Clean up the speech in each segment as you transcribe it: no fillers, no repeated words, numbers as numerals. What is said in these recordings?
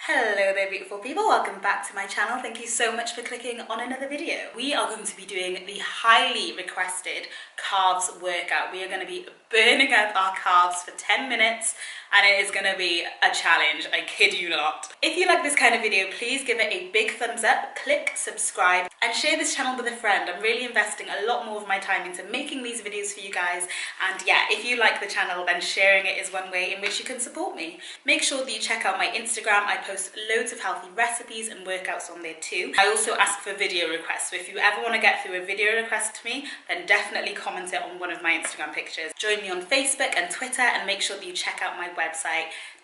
Hello there beautiful people, welcome back to my channel. Thank you so much for clicking on another video. We are going to be doing the highly requested calves workout. We are going to be burning up our calves for 10 minutes and it is going to be a challenge, I kid you not. If you like this kind of video, please give it a big thumbs up, click subscribe and share this channel with a friend. I'm really investing a lot more of my time into making these videos for you guys, and yeah, if you like the channel then sharing it is one way in which you can support me. Make sure that you check out my Instagram. I post loads of healthy recipes and workouts on there too. I also ask for video requests, so if you ever want to get through a video request to me, then definitely comment it on one of my Instagram pictures. Join me on Facebook and Twitter, and make sure that you check out my website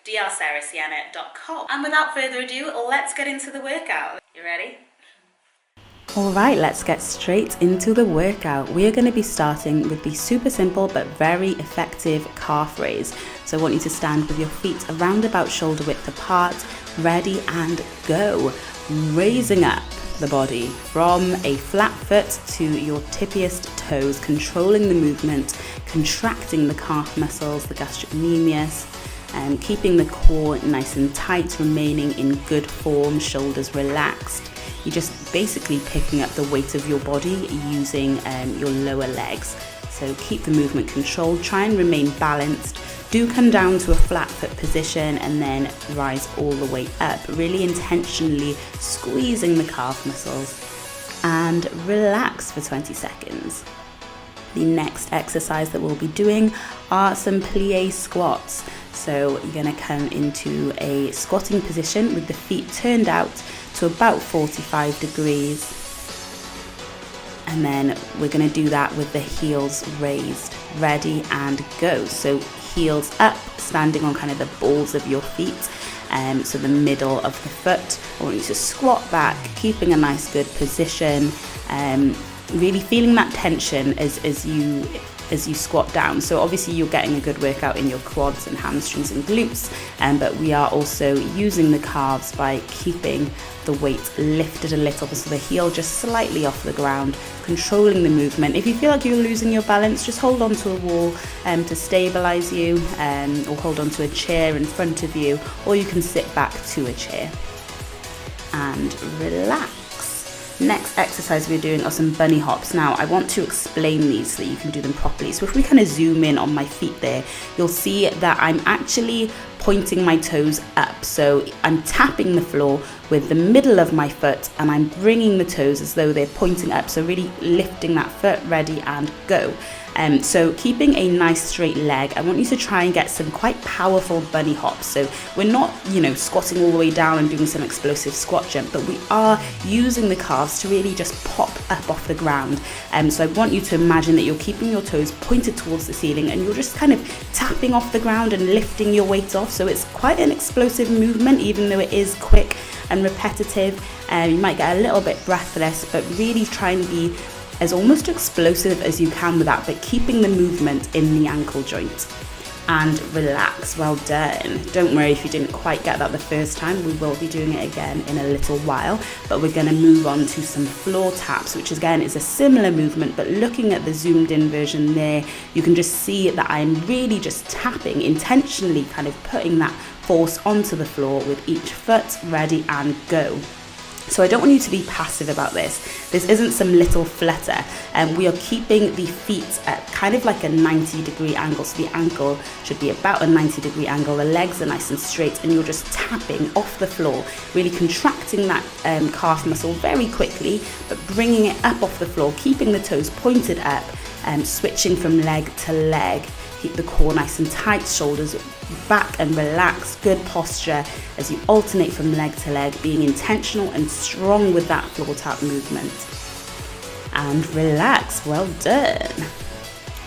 drsarahsienna.com. And without further ado, let's get into the workout. You ready? Alright, let's get straight into the workout. We are going to be starting with the super simple but very effective calf raise. So I want you to stand with your feet around about shoulder width apart, ready and go. Raising up the body from a flat foot to your tippiest toes, controlling the movement, contracting the calf muscles, the gastrocnemius, and keeping the core nice and tight, remaining in good form, shoulders relaxed. You're just basically picking up the weight of your body using your lower legs. So keep the movement controlled, try and remain balanced. Do come down to a flat foot position and then rise all the way up, really intentionally squeezing the calf muscles, and relax for 20 seconds. The next exercise that we'll be doing are some plie squats. So you're going to come into a squatting position with the feet turned out to about 45 degrees. And then we're going to do that with the heels raised. Ready and go. So heels up, standing on kind of the balls of your feet. So the middle of the foot. I want you to squat back, keeping a nice good position. Really feeling that tension as you squat down. So obviously you're getting a good workout in your quads and hamstrings and glutes, but we are also using the calves by keeping the weight lifted a little, so the heel just slightly off the ground, controlling the movement. If you feel like you're losing your balance, just hold on to a wall to stabilize you, or hold on to a chair in front of you, or you can sit back to a chair and relax. Next exercise we're doing are some bunny hops. Now I want to explain these so that you can do them properly. So if we kind of zoom in on my feet there, you'll see that I'm actually pointing my toes up. So I'm tapping the floor with the middle of my foot and I'm bringing the toes as though they're pointing up. So really lifting that foot, ready and go. So keeping a nice straight leg, I want you to try and get some quite powerful bunny hops. So we're not, squatting all the way down and doing some explosive squat jump, but we are using the calves to really just pop up off the ground. So I want you to imagine that you're keeping your toes pointed towards the ceiling and you're just kind of tapping off the ground and lifting your weight off. So it's quite an explosive movement, even though it is quick and repetitive. You might get a little bit breathless, but really try and be as almost explosive as you can with that, but keeping the movement in the ankle joint. And relax. Well done. Don't worry if you didn't quite get that the first time, we will be doing it again in a little while, but we're going to move on to some floor taps, which again is a similar movement, but looking at the zoomed in version there, you can just see that I'm really just tapping, intentionally kind of putting that force onto the floor with each foot. Ready and go. So I don't want you to be passive about this. This isn't some little flutter. We are keeping the feet at kind of like a 90-degree angle. So the ankle should be about a 90-degree angle. The legs are nice and straight and you're just tapping off the floor, really contracting that calf muscle very quickly, but bringing it up off the floor, keeping the toes pointed up, switching from leg to leg. Keep the core nice and tight, shoulders back and relaxed, good posture as you alternate from leg to leg, being intentional and strong with that floor tap movement. And relax, well done.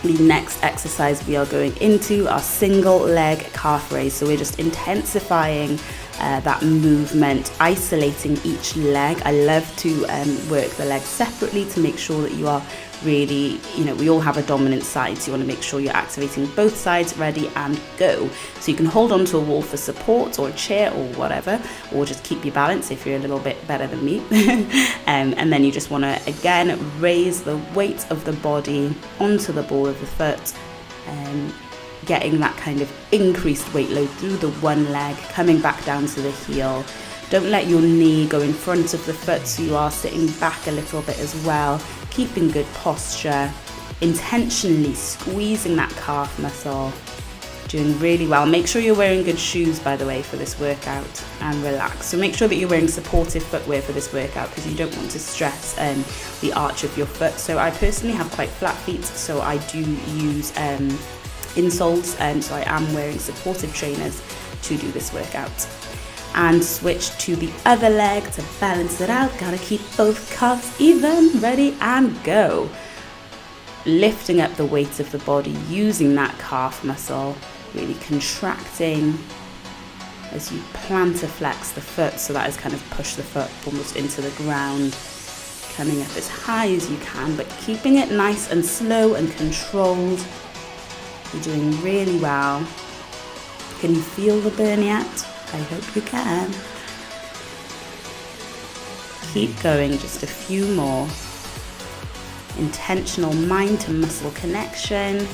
The next exercise we are going into are single leg calf raise. So we're just intensifying that movement, isolating each leg. I love to work the legs separately to make sure that you are really, we all have a dominant side, so you want to make sure you're activating both sides. Ready and go. So you can hold on to a wall for support or a chair or whatever, or just keep your balance if you're a little bit better than me. And then you just want to again raise the weight of the body onto the ball of the foot, getting that kind of increased weight load through the one leg, coming back down to the heel. Don't let your knee go in front of the foot, so you are sitting back a little bit as well, keeping good posture, intentionally squeezing that calf muscle, doing really well. Make sure you're wearing good shoes, by the way, for this workout, and relax. So make sure that you're wearing supportive footwear for this workout, because you don't want to stress the arch of your foot. So I personally have quite flat feet, so I do use insoles, so I am wearing supportive trainers to do this workout. And switch to the other leg to balance it out. Gotta keep both calves even. Ready and go. Lifting up the weight of the body, using that calf muscle, really contracting as you plantar flex the foot, so that is kind of push the foot almost into the ground, coming up as high as you can, but keeping it nice and slow and controlled. You're doing really well. Can you feel the burn yet? I hope you can. Keep going, just a few more. Intentional mind to muscle connection.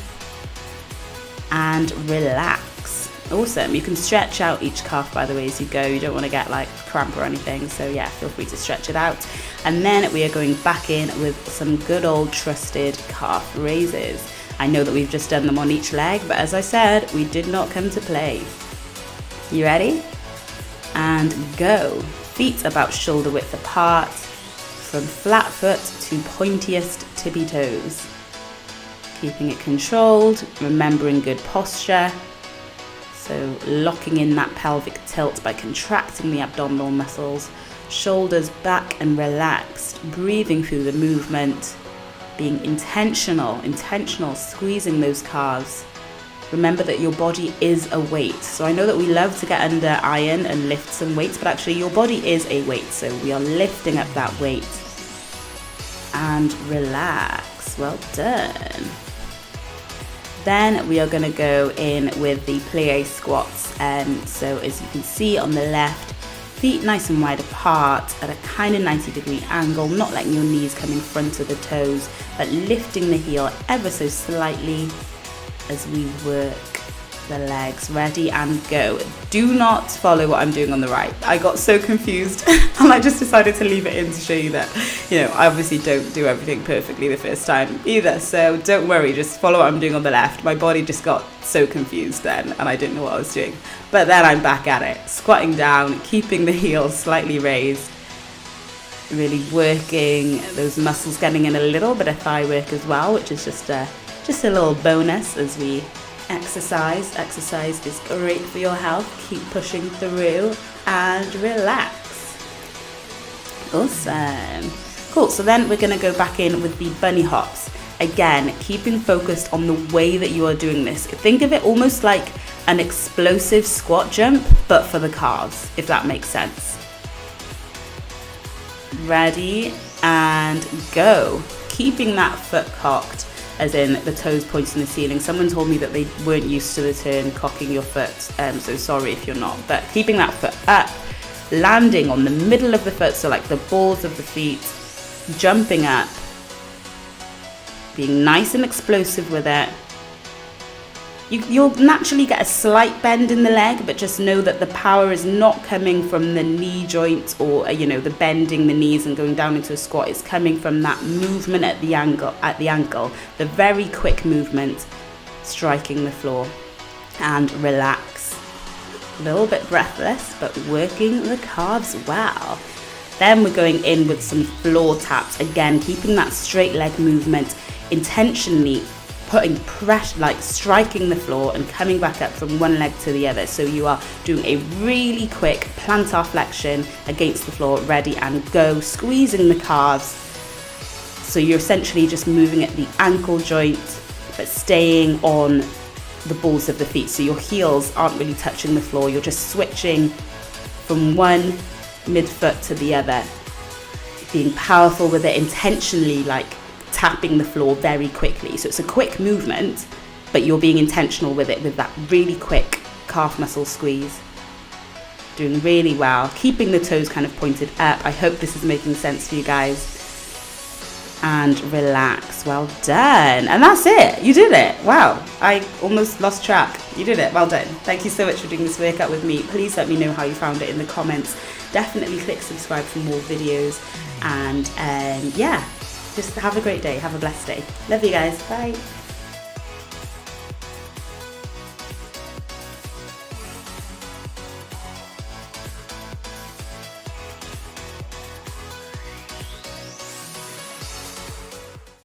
And relax. Awesome. You can stretch out each calf, by the way, as you go. You don't want to get like cramp or anything, so yeah, feel free to stretch it out. And then we are going back in with some good old trusted calf raises. I know that we've just done them on each leg, but as I said, we did not come to play. You ready? And go. Feet about shoulder width apart, from flat foot to pointiest tippy toes. Keeping it controlled, remembering good posture. So locking in that pelvic tilt by contracting the abdominal muscles, shoulders back and relaxed, breathing through the movement, being intentional, squeezing those calves. Remember that your body is a weight. So I know that we love to get under iron and lift some weights, but actually your body is a weight. So we are lifting up that weight. And relax. Well done. Then we are going to go in with the plie squats. So as you can see on the left, feet nice and wide apart at a kind of 90-degree angle, not letting your knees come in front of the toes, but lifting the heel ever so slightly as we work the legs. Ready and go. Do not follow what I'm doing on the right. I got so confused and I just decided to leave it in to show you that, I obviously don't do everything perfectly the first time either. So don't worry, just follow what I'm doing on the left. My body just got so confused then and I didn't know what I was doing. But then I'm back at it, squatting down, keeping the heels slightly raised, really working those muscles, getting in a little bit of thigh work as well, which is just a little bonus as we exercise. Exercise is great for your health. Keep pushing through and relax. Awesome. Cool. So then we're going to go back in with the bunny hops. Again, keeping focused on the way that you are doing this. Think of it almost like an explosive squat jump, but for the calves, if that makes sense. Ready and go. Keeping that foot cocked, as in the toes pointing the ceiling. Someone told me that they weren't used to the term cocking your foot, so sorry if you're not. But keeping that foot up, landing on the middle of the foot, so like the balls of the feet, jumping up, being nice and explosive with it. You'll naturally get a slight bend in the leg, but just know that the power is not coming from the knee joint or the bending the knees and going down into a squat. It's coming from that movement at the ankle, the very quick movement, striking the floor. And relax. A little bit breathless, but working the calves well. Then we're going in with some floor taps. Again, keeping that straight leg movement, intentionally putting pressure, like striking the floor and coming back up from one leg to the other. So you are doing a really quick plantar flexion against the floor. Ready and go. Squeezing the calves. So you're essentially just moving at the ankle joint, but staying on the balls of the feet. So your heels aren't really touching the floor. You're just switching from one midfoot to the other. Being powerful with it, intentionally like tapping the floor very quickly. So it's a quick movement, but you're being intentional with it, with that really quick calf muscle squeeze. Doing really well, keeping the toes kind of pointed up. I hope this is making sense for you guys. and relax. Well done. And that's it. You did it. Wow. I almost lost track. You did it. Well done. Thank you so much for doing this workout with me. Please let me know how you found it in the comments. Definitely click subscribe for more videos. And yeah, just have a great day. Have a blessed day. Love you guys. Bye.